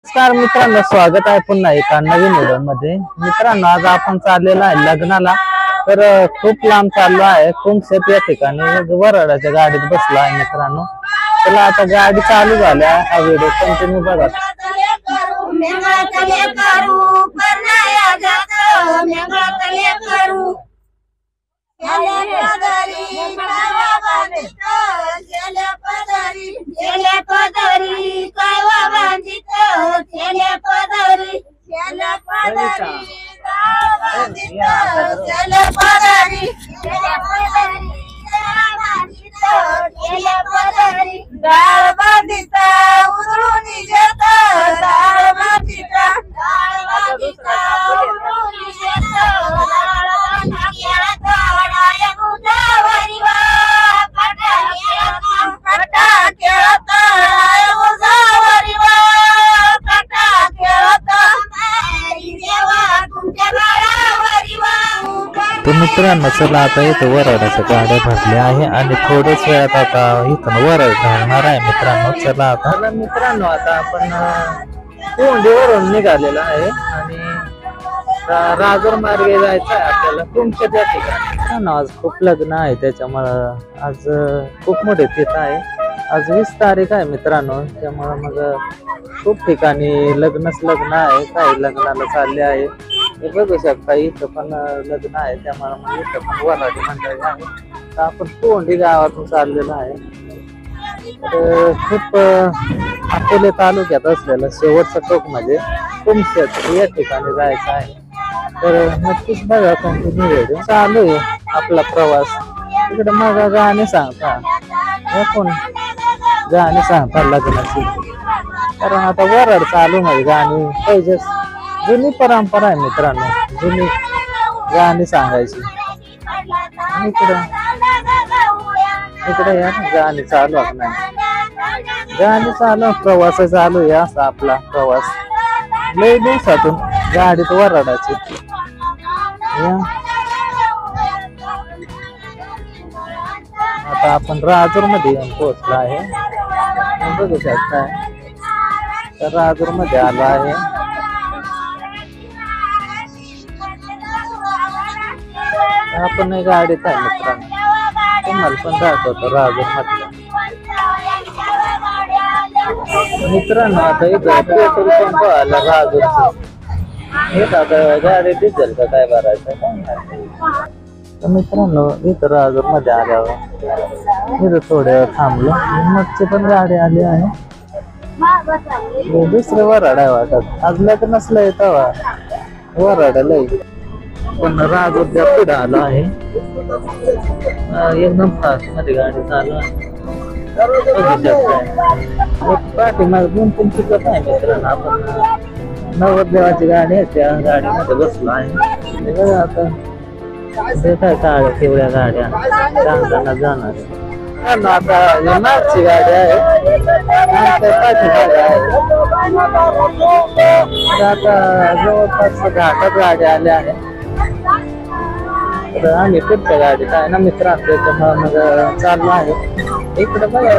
नमस्कार मित्रांनो, स्वागत आहे पुन्हा एका नवीन व्हिडिओ मध्ये। मित्रांनो, आज आपण चाललेलो आहे लग्नाला। तर खूप लांब चाललो आहे, खूप या ठिकाणी वराडाच्या गाडीत बसलो आहे मित्रांनो। चला आता गाडी चालू झाली आहे, हा व्हिडिओ कंटिन्यू बघा। तर मित्रांनो, चला आता इथं वराडाच्या गाड्या भरल्या आहे आणि थोड्याच वेळात आता इथून वराड घालणार आहे मित्रांनो। चला आता मित्रांनो, आता आपण कोंडीवरून निघालेला आहे आणि राजूर मार्गे जायचं आहे आपल्याला तुमच्या त्या ठिकाणी। आज खूप लग्न आहे, त्याच्यामुळं आज खूप मोठे तिथं आहे। आज 20 तारीख आहे मित्रांनो, त्यामुळं मग खूप ठिकाणी लग्न आहे। काही लग्नाला चालले आहे, हे बघू शकता इथं पण लग्न आहे, त्यामुळे मग इथं पण वराडी मंडळी आहे। तर आपण कोंडी गावातून चाललेलो आहे। तर खूप अकोले तालुक्यात असलेलं शेवटचं टोक म्हणजे कुमशेत या ठिकाणी जायचं आहे। तर नक्कीच बघा, कंटिन्यू व्हिडिओ चालू आहे आपला प्रवास। तिकडे मग गाणे सांगता, हे कोण गाणे सांगता लग्नाची, कारण आता वराड चालू म्हणजे गाणी पाहिजे। जुनी परंपरा आहे मित्रांनो, जुनी गाणी सांगायची। इकडे या गाणी चालू नाही, गाणी चालू, प्रवास चालू आहे असा आपला प्रवास। लय दिवसातून गाडीत वराडाची आता आपण राजूर मध्ये येऊन पोहोचलो आहे, बघू शकता। तर राजूर मध्ये आलो आहे। आपण गाडीत आहे मित्रांनो, तुम्हाला पण दाखवतो राजूर मधलं। मित्रांनो, आता इथं पेट्रोल पंप आला राजूरचं, हे आता गाडी डिझेल का काय भरायचं। तर मित्रांनो, इथं राजूर मध्ये आल्यावर इथं थोड्या वेळ थांबलो, मगची पण गाडी आली आहे। दुसरे वराड आहे वाटत, आज लग्न नसलं येतं वराड लय, पण राजूरच्या पुढे आलो आहे। एकदम फास्ट मध्ये गाडी चालू आहे, पाठीमाग 2-3 चिकट आहे मित्रांनो। आपण नवरदेवाची गाडी आहे, त्या गाडीमध्ये बसलो आहे। आता ते काय काळ्या पिवळ्या गाड्या चांगल्याला जाणार आहे। आता मागची गाडी आहे, पाठीमाग आहे। आता जवळपास घाटात गाड्या आल्या आहे। तर आम्ही पुढच्या गाडीत आहे ना मित्रांनो, त्याच्यामुळे मग चाललो आहे। इकडे बघा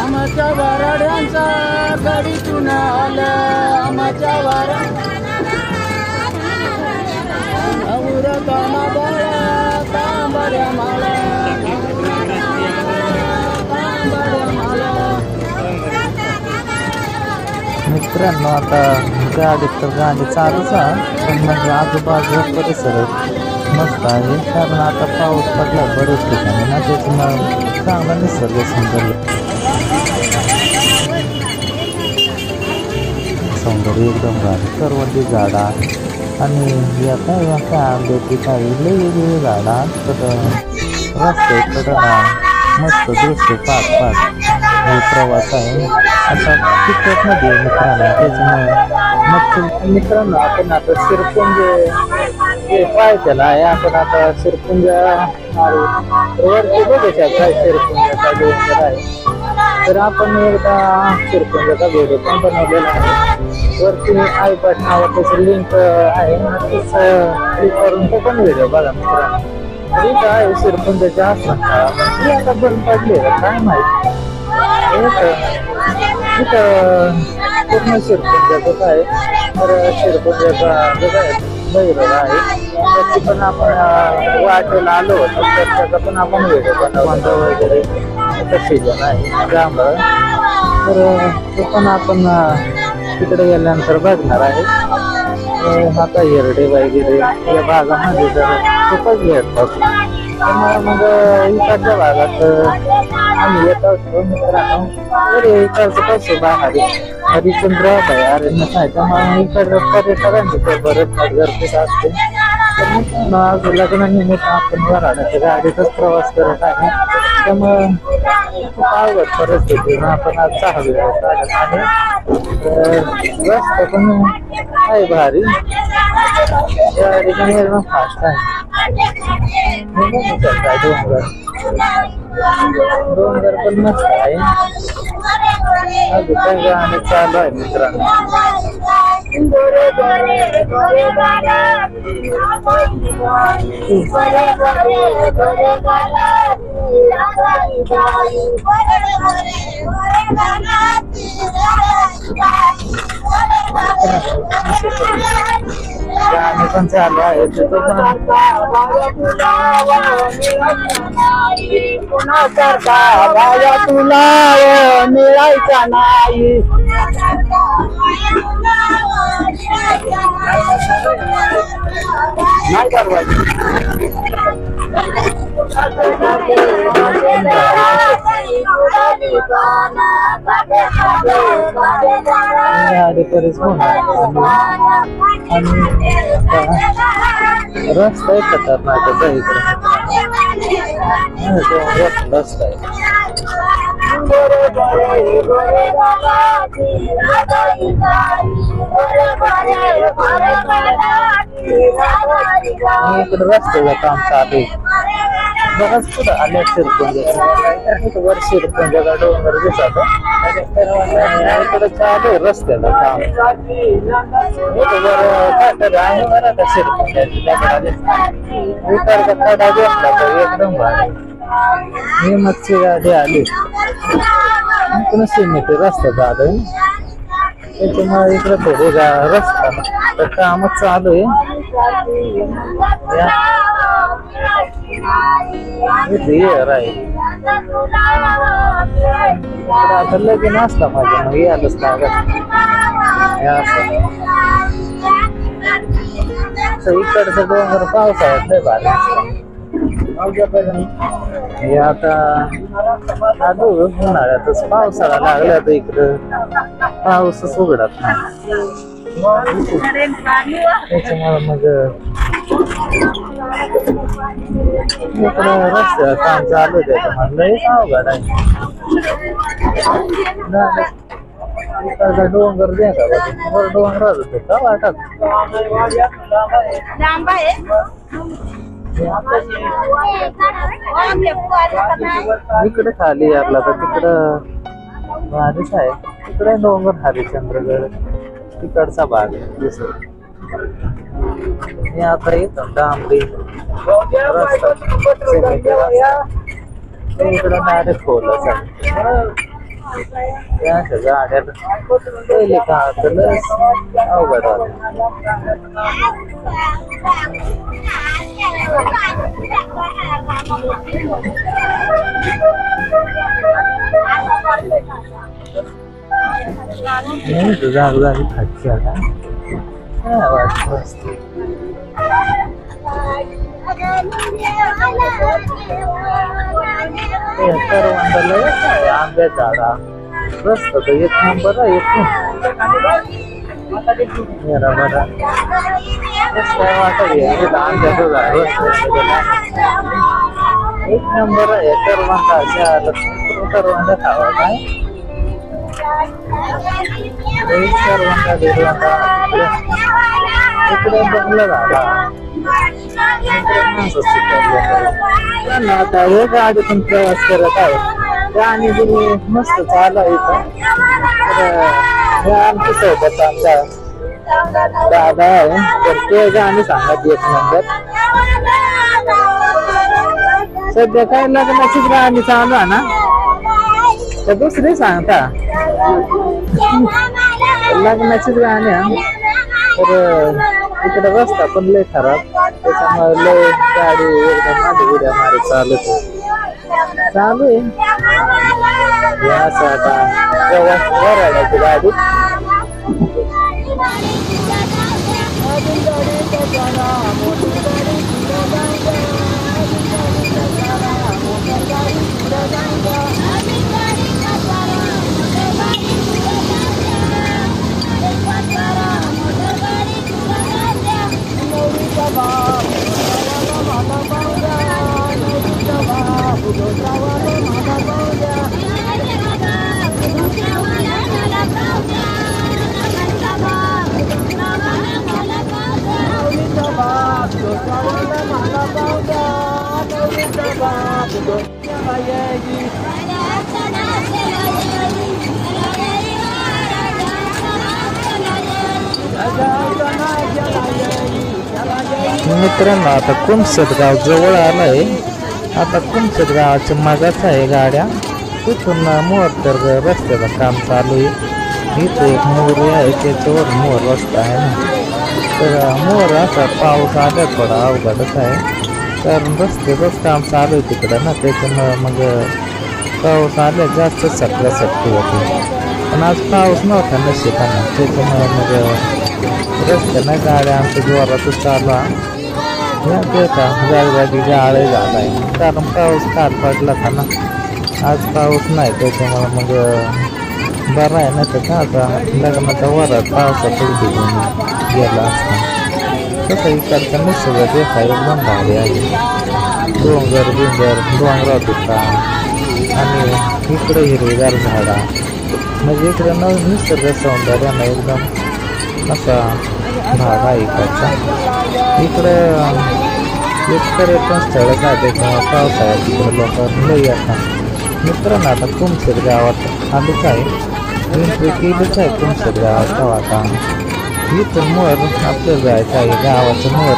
आमच्या वराड्यांचा गाडीतून आला, आमच्या वराड्या कामा बाळा तांबड्या माळा, मित्रांनो। आता गाडीत तर गाडी चालूच आहे, पण म्हणजे आजूबाजूला परिसर मस्त आहे, कारण आता पाऊस पडला बरेच ठिकाणी ना, त्याच्यामुळे चांगला निसर्ग सौंदर्य एकदम भारी, करवंदी झाडा आणि काय आंब्याची काही वेगवेगळी झाडा। तर रस्ते कडा मस्त दृश्य पाच प्रवास आहे। आता तिकट मध्ये मित्रांनो, त्याच्यामुळे मित्रांनो आपण आता शिरपुंजे पायथ्याला आहे. आपण आता शिरपुंज वरती बघू शकता शिरपुंजाचा डोंगर आहे. तर आपण एकदा शिरपुंजाचा व्हिडिओ पण बनवलेला आहे. वरती आयपॅड नावाचं लिंक आहे, नक्कीच क्लिक करून तो पण व्हिडिओ बघा मित्रांनो. इथं आहे शिरपुंजाच्या आसपास आता बंद पडले काय माहिती. इथं पूर्ण शिरपुंजाचं आहे. तर शिरपुंजाचा जो आहे भैरव आहे त्याची पण आपण वाटेला आलो होतो, तर त्याचा पण आपण व्हिडिओ बनवतो वगैरे सीजन आहे त्यामुळं. तर तो पण आपण तिकडे गेल्यानंतर बघणार आहे. आता हिरडे वगैरे या भागामध्ये तर खूपच भेटतात. त्यामुळे मग इकडच्या भागात आम्ही येत असतो मित्रांनो. तर इकडचं कसं बाहेर हरिश्चंद्र अभयारण्य आहे, त्यामुळे इकडं पर्यटकांची तर बरेच गर्दीच असते. तर आज लग्नानिमित्त आपण वऱ्हाडाच्या गाडीतच प्रवास करत आहे. त्यामुळं खूप अवघड परिस्थितीनं आपण आज 6 वेळा काढत आहे. रस्ता पण आहे भारी, गाडी पण एकदम फास्ट आहे. डोंगर पण मस्त आहे. अजून गाणं चालू आहे मित्रांनो. गाणे पण चालू आहे तो पण तुला मिळायचा नाही. नाही करवायचं रस्ता आहे खतरनाक इकडे. रस्ता आहे इकडे रस्त्याचं काम चालू आहे. बघाच पुढं आल्या शिरपुंजा वर शिरपुंजाचा डोंगर दिसत. इकडे चालू आहे रस्त्याचं काम. वर आहे बरं का शिरपुंजाची इकडचा कडा घेतला तर एकदम भारी. ही मच्छी गाडी आली पुन्हा सिमेंट रस्ता चालू आहे, त्याच्यामुळे इकडे थोडी रस्ता तर कामच चालू आहे. आता लगीन असला माझ्या मग यायलाच लागत. इकडचं डोंगर पावसाळ्यात लय भारी. हे आता आलो उन्हाळ्यातच पावसाळा लागला तर इकडं पाऊसच उघडत नाही. त्याच्यामुळे मग इकडं रस्त्याचं काम चालू त्याच्यामुळे लय अवघड आहे. इकडचा डोंगर द्या का वर डोंगरात होतो का वाटत. इकडे खाली आपला तर तिकडं भारीच आहे. तिकडे डोंगर हरिश्चंद्रगड तिकडचा भाग दिसत. आता येतो डांबरी रस्ता इकडं डायरेक्ट खोलच आहे. गाड्या पहिले का अवघड जागी खायची आता वाटत. आंब्या झाडा रस्ता तर एक नंबर आहे. एक नंबर आहे. करवंदा खावा काय करवंदा इकडे बंगला झाला आता हे गाडीतून प्रवास करत आहे गाणी दिली मस्त चालू आहे इथं हे आमच्या सोबत आमचा दादा आहे तर ते गाणी सांगत एक नंबर सध्या काय लग्नाचीच गाणी चालू आहे ना तर दुसरी सांगता लग्नाचीच गाणी तर इकडे रस्ता पण लय खराब त्याच्यामुळे लय गाडी एकदम माझी उड्या मारी चालू आहे असं आता वराडाची गाडी मित्रांनो आता कुमसद गाव जवळ आलंय आता कुमसद गावाच्या मागाच आहे गाड्या तिथून मोहतर रस्त्याचं काम चालू आहे इथं एक मोर आहे त्याच्यावर मोर रस्ता आहे ना तर मोर असा पाऊस आला थोडा अवघडच आहे कारण रस्त्याचंच काम चालू आहे तिकडं ना त्याच्यामुळं मग पाऊस आल्या जास्त सटल्यासटकी होती पण आज पाऊस नव्हता नशिबानं त्याच्यामुळे मग रस्त्यानं गाड्या आमच्या जोरातच चालू आहे जागजागी गाळे झाला आहे कारण पाऊस काल पडला था ना आज पाऊस नाही त्याच्यामुळे मग बरं आहे ना तर आता लग्नाचा वरात पावसातच भिजून गेला असता तसं इकडचा निसर्ग देखा एकदम भारी आहे डोंगर डोंगरात होता आणि इकडे हिरवीगार झाडा म्हणजे इकडे निसर्ग सौंदर्यानं एकदम असा भाग आहे इकडचा इकडे एक पर्यटन स्थळच आहे त्याच्यामुळे पावसाळ्यात तिकडे लोक लई येतात मित्रांनो आता कुमसद गावात आलीच आहे एंट्री केलीच आहे कुमसद गावात आता इथून मोर आपल्याला जायचं आहे गावाचं मोर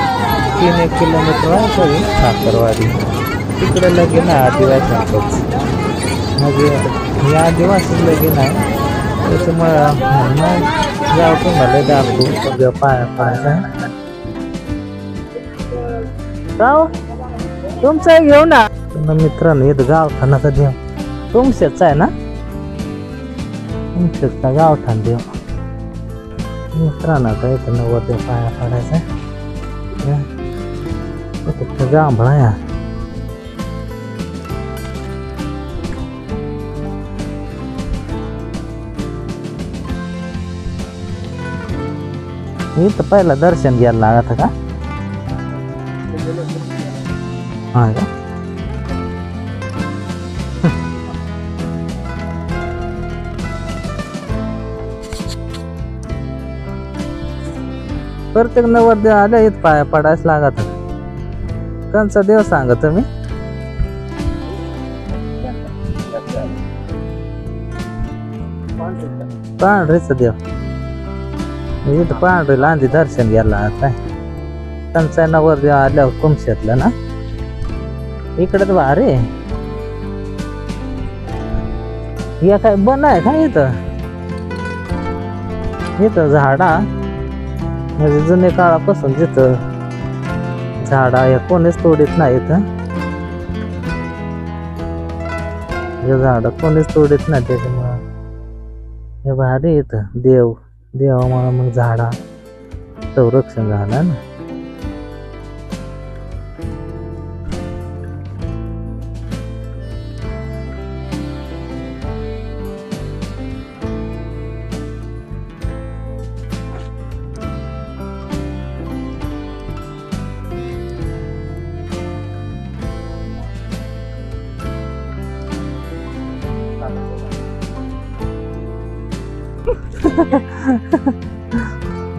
3-1 किलोमीटर आहे तरी साखरवाडी तिकडे लगीन आहे आदिवासींचंच म्हणजे हे आदिवासी लगीन आहे त्याच्यामुळं गाव तुम्हाला दाखवू सगळं पाहायचं गाव तुमचं घेऊ ना मित्रांनो इथं गावठाणाचा देव तुमच्याच आहे ना तुमच्याचा गावठाण देव मित्रांनो आता इथं नवरदेव पाया पडायचं आहे जांभळा या इथं पहिला दर्शन घ्यायला लागत का हा का प्रत्येक नवरदेव आल्या इथं पाया पडायच लागत कोणचा देव सांगा तुम्ही पांढरेचा देव इथं पांढरीला आधी दर्शन घ्यायला आता त्यांचा नवरदेव आल्यावर कुमशातला ना इकडे तर भारी या काय बन आहे का इथं झाडा म्हणजे जुने काळापासून जिथं झाडा या कोणीच तोडीत नाही इथं झाड कोणीच तोडीत नाही त्याच्यामुळं हे भारी इथं देवामुळे मग झाडा संरक्षण झालं ना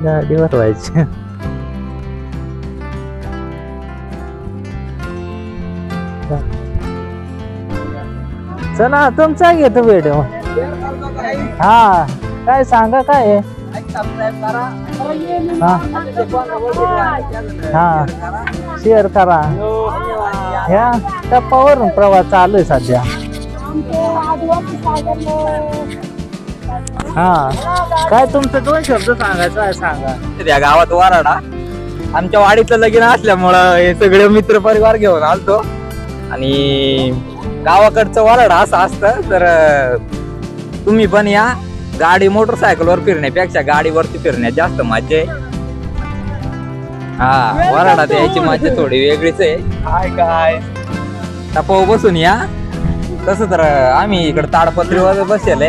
गाडीवर व्हायची चला तुमचा घेतो व्हिडिओ. हा काय सांगा काय आहे? हा शेअर करा. ह्या टप्पावरून प्रवास चालू आहे सध्या. हा काय तुमचं 2 शब्द सांगायचं आहे सांगा. त्या गावात वराडा आमच्या वाडीचं लगीन असल्यामुळं हे सगळे मित्र परिवार घेऊन आलतो. आणि गावाकडचं वराडा असं असतं. तर तुम्ही पण या. गाडी मोटरसायकलवर फिरण्यापेक्षा गाडीवरती फिरण्यात जास्त मजा आहे. हा वराडात यायची मजा थोडी वेगळीच आहे. काय टपाव बसून या. तसं तर आम्ही इकडे ताडपत्रीवर बसेल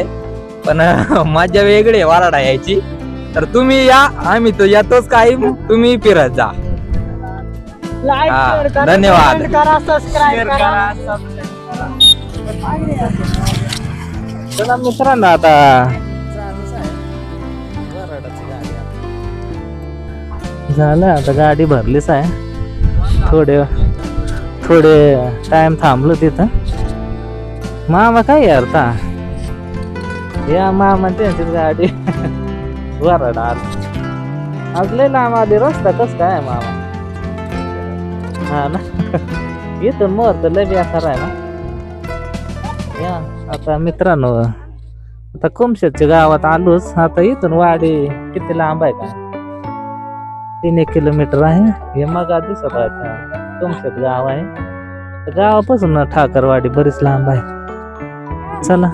पण मजा वेगळी आहे वराडा यायची. तर तुम्ही या. आम्ही तो येतोच काही तुम्ही फिरत जा. धन्यवाद. चला मित्रांनो आता झालं. आता गाडी भरलीच आहे. थोडे टाइम थांबलो तिथं. मामा काय यारता या मामा त्यांची गाडी वराडा आज लय लांब आली. रस्ता कस काय मामा? हा ना इथून मोर तर लय बेकार आहे ना. या आता मित्रांनो आता कुमशेतच्या गावात आलोच. आता इथून वाडी किती लांब आहे का? 3 किलोमीटर आहे. हे मग दिसत आहे कुमशेत गाव आहे. गावापासून ठाकरवाडी बरीच लांब आहे. चला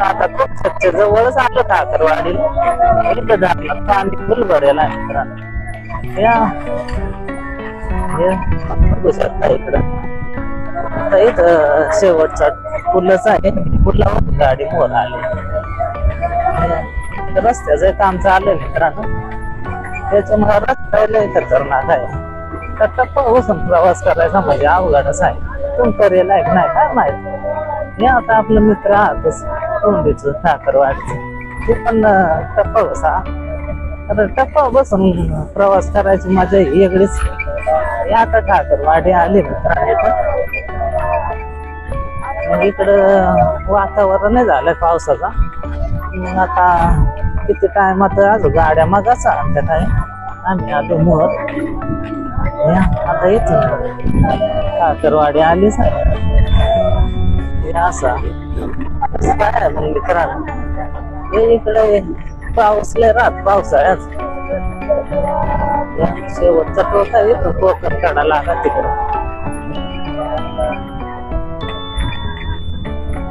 आता कुमशेतच्या जवळच आलं ठाकरवाडीला. इथं झालं पाणी फुल भरेल आहे मित्रांनो. या बघू शकता इकडं. आता इथं शेवटचा पुलच आहे. पुलावर गाडी मोर आली. रस्त्याचं काम चालू आहे मित्रांनो. त्याच्यामुळे रस्ता लय खतरनाक आहे. तर टप्पापासून प्रवास करायचा म्हणजे अवघडच आहे. कोण करेल आहे नाही काय माहिती. हे आता आपलं मित्र आहातच तोंडीचं ठाकरवाडीचं. ते पण टप्पा बसा. आता टप्पा बसून प्रवास करायची मजा वेगळीच. आता ठाकरवाडी आली मित्रांनो. इकडं वातावरण झालंय पावसाचा. मग आता किती टाइमात अजून गाड्या मगाचा आमच्या काय आम्ही आलो मोर. आता इथून ठाकरवाडी आलीच आहे. असं काय मग मित्रांनो हे इकडे पाऊस लय राहत पावसाळ्यात. शेवटचा टोका येतो कोकण काढा लागत तिकडे.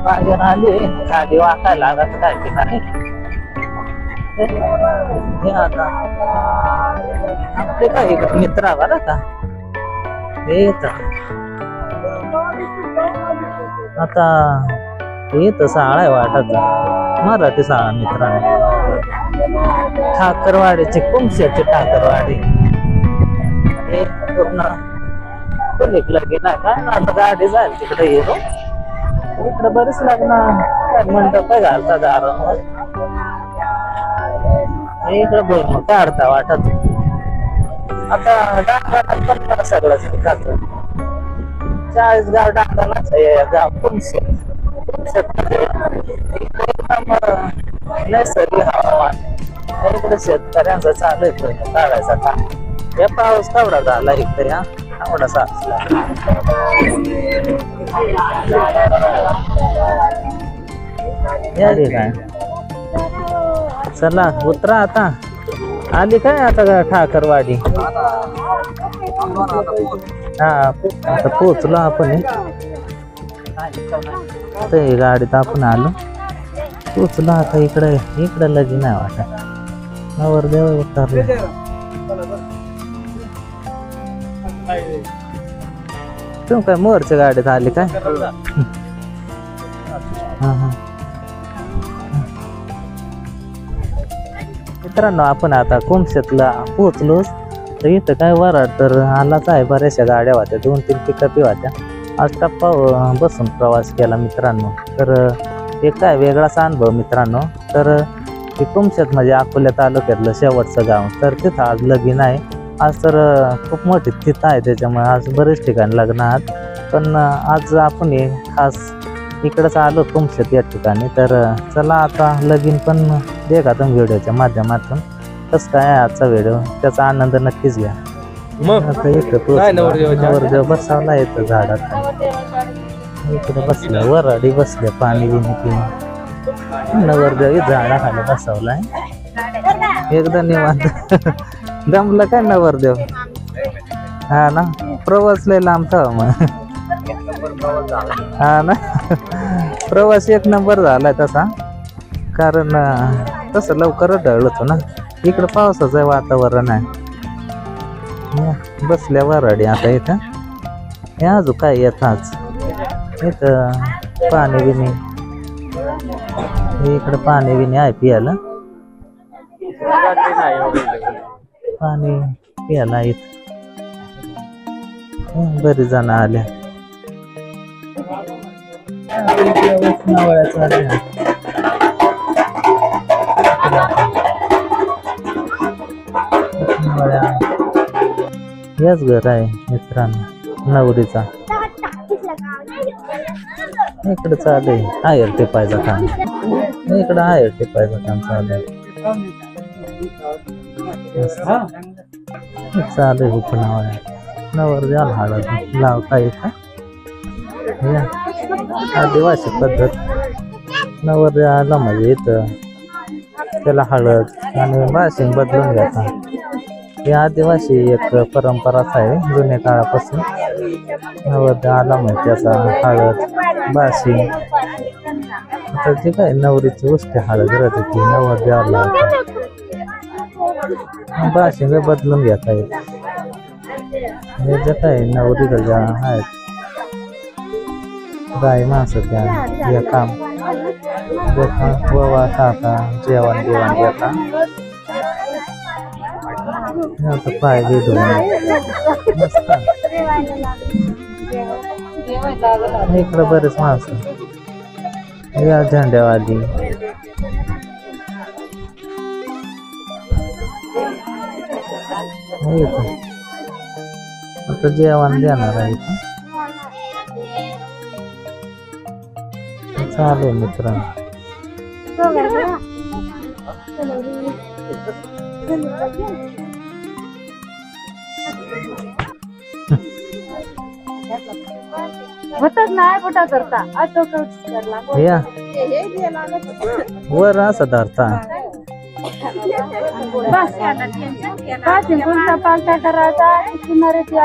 बाहेर आली खाली वाकायला लागत काय ठिकाणी. हे आता आपले काही मित्र बरं का हे आता येत शाळा आहे वाटत मराठी शाळा मित्रांनो. ठाकरवाडीची कुमशेतची ठाकरवाडी हे पूर्ण लगीन आहे काय ना. गाडी जाईल तिकडे येतो. इकडे बरेच लग्न मंडप घालतात दारावर. इकडे बोल काढता वाटत. आता डांगरात पण सगळंच खात. 40 गाव डांगरालाच गाव कुमशेत. नैसर्गिक हवामान. इकडे शेतकऱ्यांचा चालू आहे काढायचा काम. या पाऊस केवढा झाला इकडे. हा एवढासा असला. काय चला उतरा आता. आली काय आता ठाकरवाडी. हा आता पोचलो आपण. गाडीत आपण आलो पोचलो. आता इकडे लगीन नाही वाटत. नवरदेव उतरले. तू काय मोरच्या गाडीत आली काय? मित्रांनो आपण आता कुमशेतला पोहोचलोच. तर इथं काय वराड तर आलाच आहे. बऱ्याचशा गाड्या होत्या 2-3 पिकअपी होत्या. आज टप्पा बसून प्रवास केला मित्रांनो. तर एक काय वेगळाच अनुभव मित्रांनो. तर की तुमच्यात म्हणजे अकोल्या तालुक्यातलं शेवटचं गाव, तर तिथं आज लगीन आहे. आज तर खूप मोठी तिथं आहे, त्याच्यामुळे आज बरेच ठिकाणी लग्न आहेत. पण आज आपण हे खास इकडंच आलो तुमच्यात या ठिकाणी. तर चला आता लगीन पण देखा तुम्ही व्हिडिओच्या माध्यमातून. कसं काय आहे आजचा व्हिडिओ, त्याचा आनंद नक्कीच घ्या. आता इथं नवरदेव बसावला येतं झाडात, इकडे बसलं वराडी बसले पाणी बिणी पिऊन. नवरदेव झाडाखाली बसावलाय एकदा निवांत. दमलं काय नवरदेव? हा ना, प्रवास लय लांब था मग. हा ना, प्रवास एक नंबर झालाय तसा, कारण तसं लवकरच ढळतो ना. इकडं पावसाचं वातावरण आहे. बसल्या वराडी आता इथं. हे अजून काय येताच इथं पाणी बिणी, इकडं पाणी बिणी आहे पियाला, पाणी पियाला इथं बरी जण आल्या. याच घर आहे मित्रांनो नवरीचा. इकडे चालू आहे आयर टिपायचं काम, इकडं आयर टिपायचं काम चालू आहे. चालू आहे पुन्हा नवरदेवाला हळद लावता इथं. आदिवासी पद्धत नवरदेवाला म्हणजे इथं त्याला हळद आणि बाशिंग बदलून घेतात. ही आदिवासी एक परंपराच आहे जुन्या काळापासून. नवरदेवाला म्हणजे त्याचा हळद बाशिंग, आता जे काय नवरीची गोष्टी हळद राहते ती नवरदेवाला बाशिंग बदलून घेता येईल. हे जे काय नवरीला ज्या आहेत बाई माणसं त्या या काम ववा टाका जेवण जेवण देता. आता पाय बिधून मस्त. इकडे बरेच माणसं या झेंड्यावाली. आता जेवण देणार आहे इथं. चालू मित्रांनो. या वर असं धरता पालता करायचा किनाऱ्याची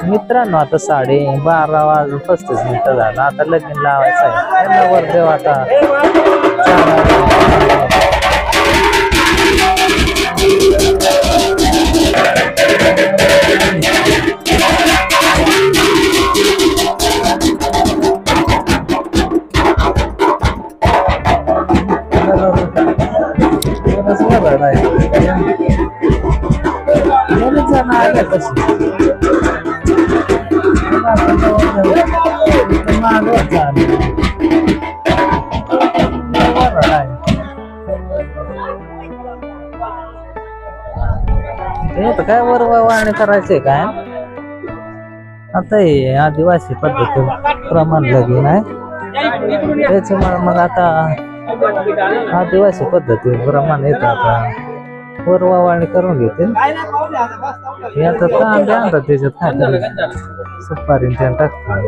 मित्रांनो आता 12:30 वाजून 35 मिनिटं झालं. आता लगीन लावायचं आहे. नवरदेव आता काय वरवाणी करायचंय काय. आता हे आदिवासी पद्धती प्रमाण लगीन आहे, त्याच्यामुळे मग आता आदिवासी पद्धती प्रमाण येत आता वरवाणी करून घेतील. हे आता तांबे आणतात त्याच्यात काय सुपारी टाकतात.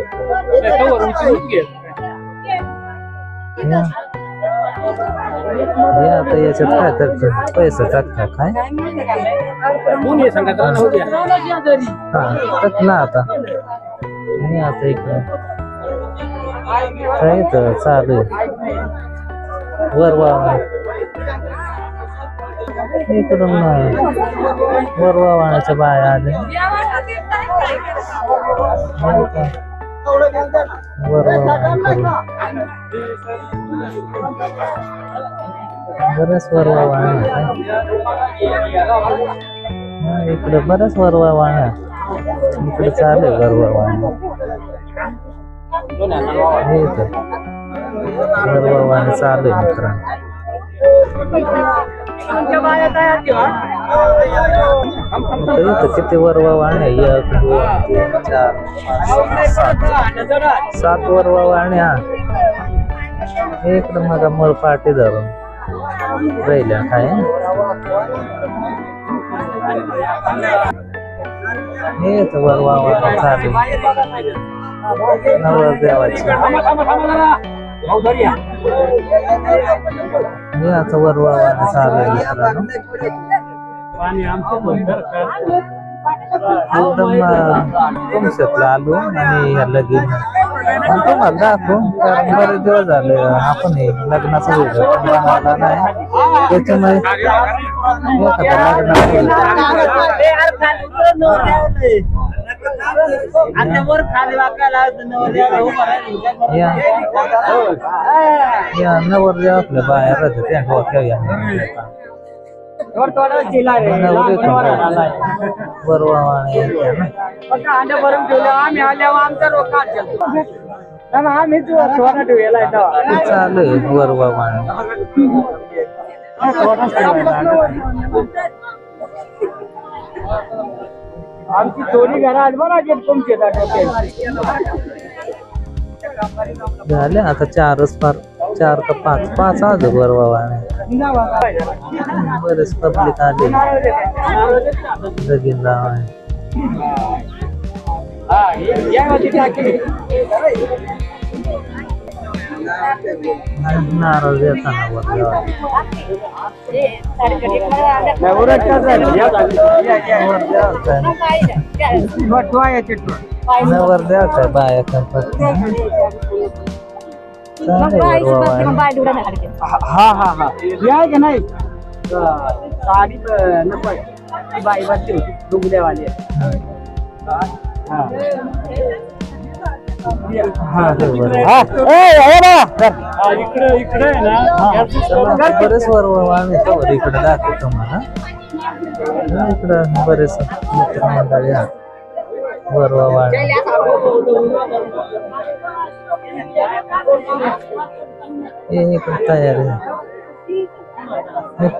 आता याच्यात काय तर पैसे टाकतात काय टाक ना. आता आता इकडे काय तर चालू आहे वरवा इकडून वरवा वाण्याच्या बाया आल्या बरेच वरवा वाण्या इकडे बरेच वरवा वाण्या इकडे चालू आहे वरवा वाण्या वरवा वाण्या चालू आहे मित्रांनो इथं किती वरवा वाण्या 1 2 3 4 7 वरवा वाण्या इकडं माझा मळ पाठी धरून राहिल्या काय हे वरवा वाण्या चालू नवरदेवाची याचा वरवा वाण्या चालू आहे मित्रांनो एकदम तुमच्यातला आलो आणि या लगीन तुम्हाला दाखवू कारण बरेच दिवस झाले आपण हे लग्नाचा व्हिडिओ बनवला नाही त्याच्यामुळे या नवरदेव आपल्या बाहेर राहते त्या डोक्या वरवा चालू आहे वरवा आमची दोन्ही घरात बघा तुमचे झाले आता 4 का 5 आज वरवा वाण्या बरेच पब्लिक आले लगीन लाव नारळ देताना नवर द्यायचा बाया हा हा हा या की नाही साडी नको बाई बाई होती डुबल्यावाली बरेच वरवा इकडे दाखवतो मला इकडं बरेच मित्रमंडळी वरवा वाण इकडे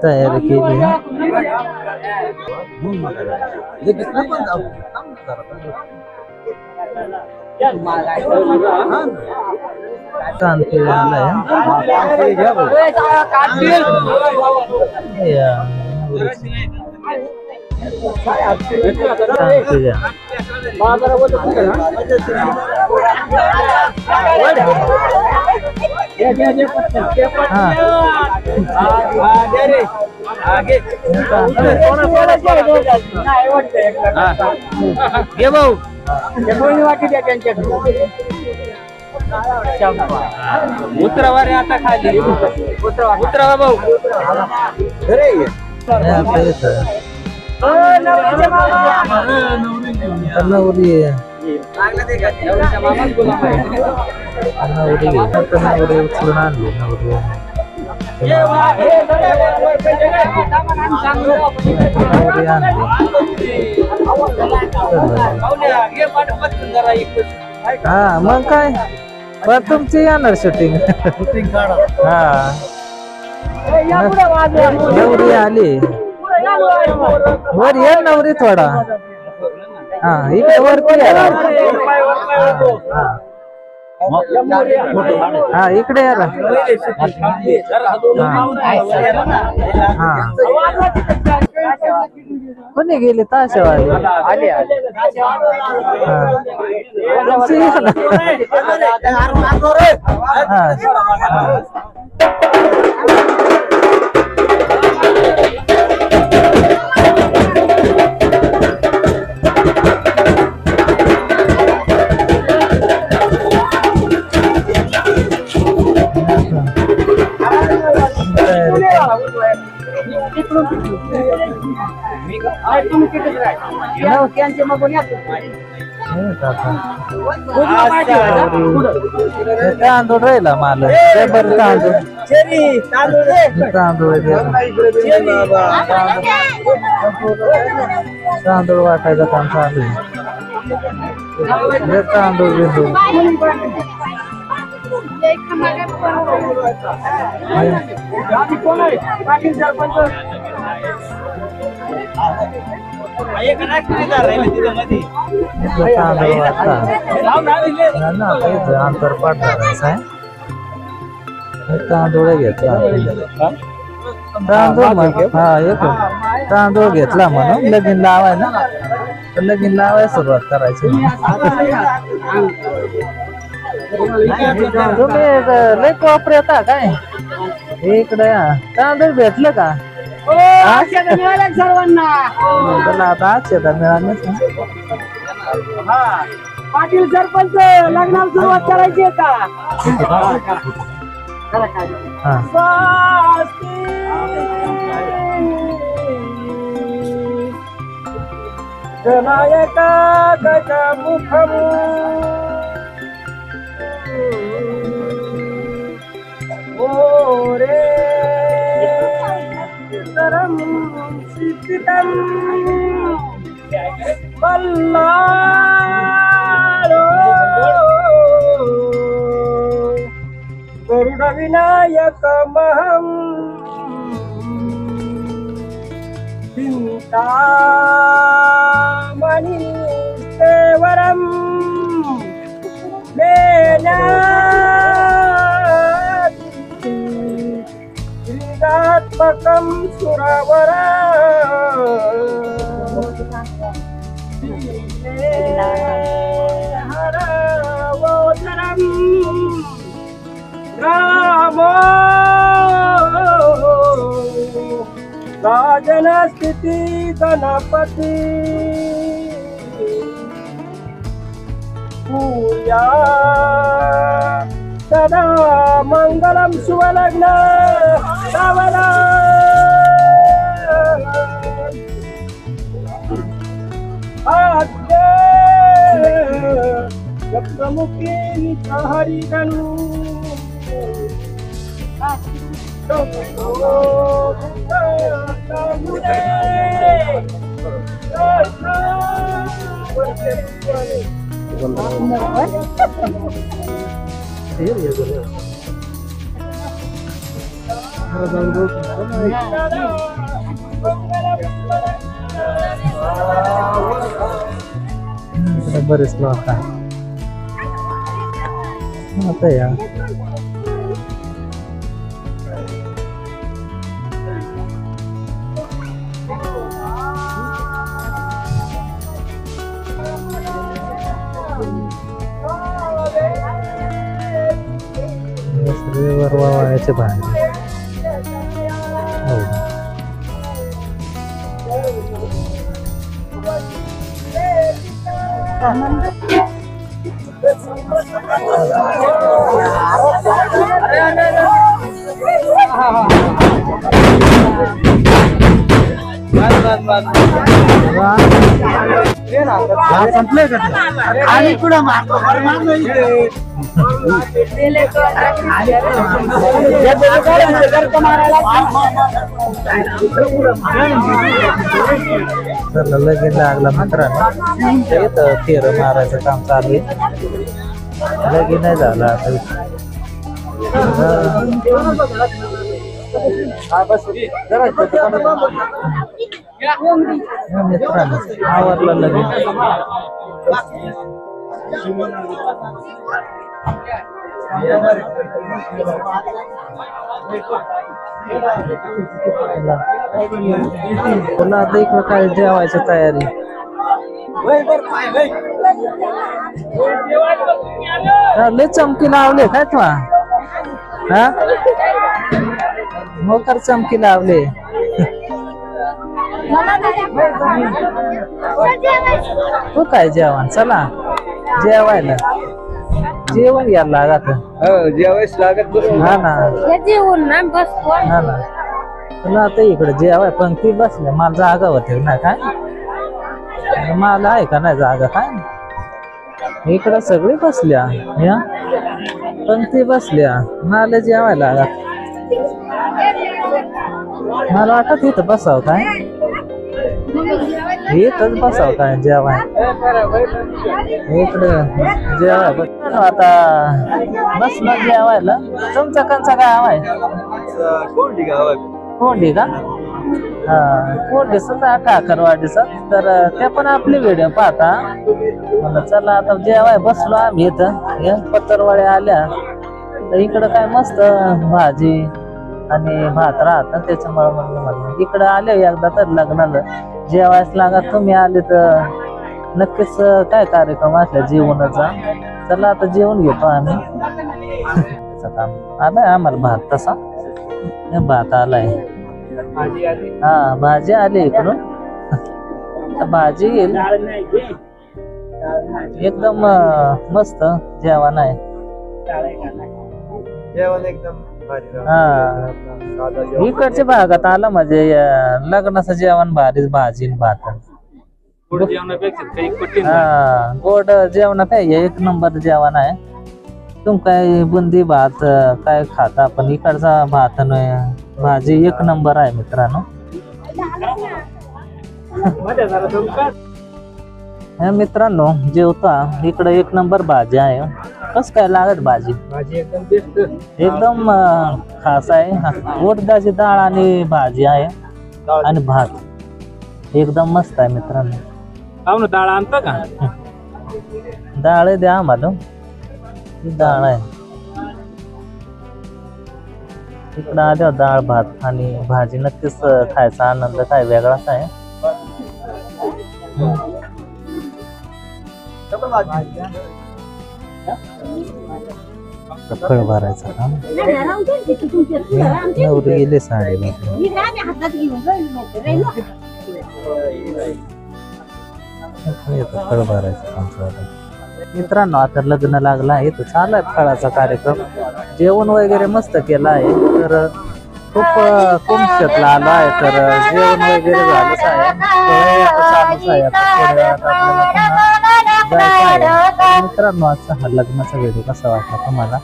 तयारी केली कानपुर आलाय उतरावा रे आता खाली उतरावा भाऊ नवरी उचलून आणली नवरी हा मग काय बर तुमची येणार शूटिंग हा नवरी आली वर ये नवरी थोडा हा इकडे वरती हा इकडे याला हा कोणी गेले ताशावाले तांदूळ राहिला मला बरं तांदूळ तांदूळ वाटायचं काम चालू आहे तांदूळ बिंदूळ अंतर पाठवायचं आहे तांदूळ घेतला तांदूळ घेतला म्हणून लगीन लावाय ना लगीन लावाय सुरुवात करायची तुम्ही लय कोपरे येता काय इकडे तांदूळ भेटलं का सर्वांना त्याला आता आजच्या मिळालेच पाटील सरपंच लग्नाला सुरुवात करायची आहे का जनायका गजमुखमु ओरे तरम सिद्धम बल्लारो गरुड विनायक महम चिंतामणि सेवरम क्रीडात्मकं सुरवरा हरवोदरम रामो राजन स्थिति गणपति पूया सदा मंगलम शुभलग्न सावला आद्य प्रमुखे हरि गनु बरेच लोक आता या वरवायचे बाहेर हो संपले का आणि पुढे मारतो लगीन लागला मित्रांनो फेर मारायचं काम चालू आहे लगीन नाही झालं आता मित्रांनो आवरलं लगीन तुला आता इकडं काय जेवायची तयारी लय चमकी लावले काय तू हा मोकर चमकी लावले तू काय जेवण चला जेवायला जेवण यायला लागत जेवायच लागत हा ना जेवण ना बस हा ना तुला आता इकडे जेवाय पंक्ती बसल्या मला जागा होते ना काय मला आहे का नाही जागा काय इकडं सगळी बसल्या या पंक्ती बसल्या मला जेवायला मला वाटत इथं बसाव काय इथंच बसाव काय जेवाय इकडं जेवाय आता बसला जेवायला तुमचा कंचा गाव आहे कोंडी का हा कोंडी सुद्धा ठाकरवाडीचा तर ते पण आपली व्हिडिओ पाहता म्हणलं चला आता जेवाय बसलो आम्ही इथं पत्तरवाड्या आल्या तर इकडं काय मस्त भाजी आणि भात राहत त्याच्यामुळे म्हणलं इकडं आले एकदा तर लग्नाला जेवायच लागा तुम्ही आले तर नक्कीच काय कार्यक्रम असला जेवणाचा चला आता जेवण घेतो आम्ही काम आलाय आम्हाला भात तसा भात आलाय हा भाजी आली इकडून भाजी येईल एकदम मस्त जेवण आहे जेवण एकदम हा इकडच्या भागात आलं म्हणजे लग्नाचं जेवण भारीच भाजी भात हा गोड जेवणात आहे एक नंबर जेवण आहे तुम काय बुंदी भात काय खाता पण इकडचा भात भाजी एक नंबर आहे मित्रांनो मित्रांनो जेवता इकडे एक नंबर भाजी आहे कस काय लागत भाजी एकदम खास आहे उडदाची डाळ आणि भाजी आहे आणि भात एकदम मस्त आहे मित्रांनो डाळ आणता का डाळ द्या आम्हाला डाळ आहे इकडं आल्यावर डाळ भात आणि भाजी नक्कीच खायचा आनंद काय वेगळाच आहे फळ भरायचं का नवरी गेले साडे फळ भरायचं आमचं मित्रांनो आता लग्न लागलं आहे तर चालू आहे फळाचा कार्यक्रम जेवण वगैरे मस्त केलं आहे तर खूप कुंभशेतला आलो आहे तर जेवण वगैरे झालंच आहे चालूच आहे मित्रांनो आजचा हा लग्नाचा व्हिडिओ कसा वाटला तुम्हाला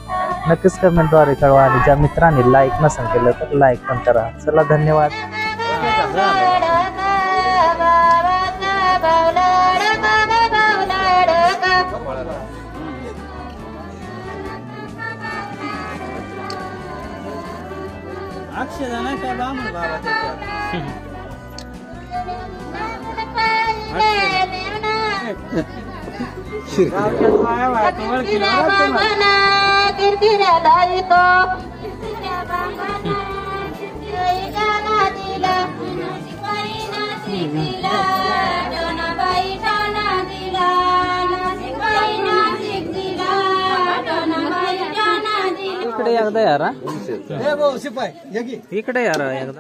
नक्कीच कमेंटद्वारे कळवा आणि ज्या मित्रांनी लाईक नसेल केलं तर लाईक पण करा चला धन्यवाद इकडे एकदा यार इकडे यार एकदा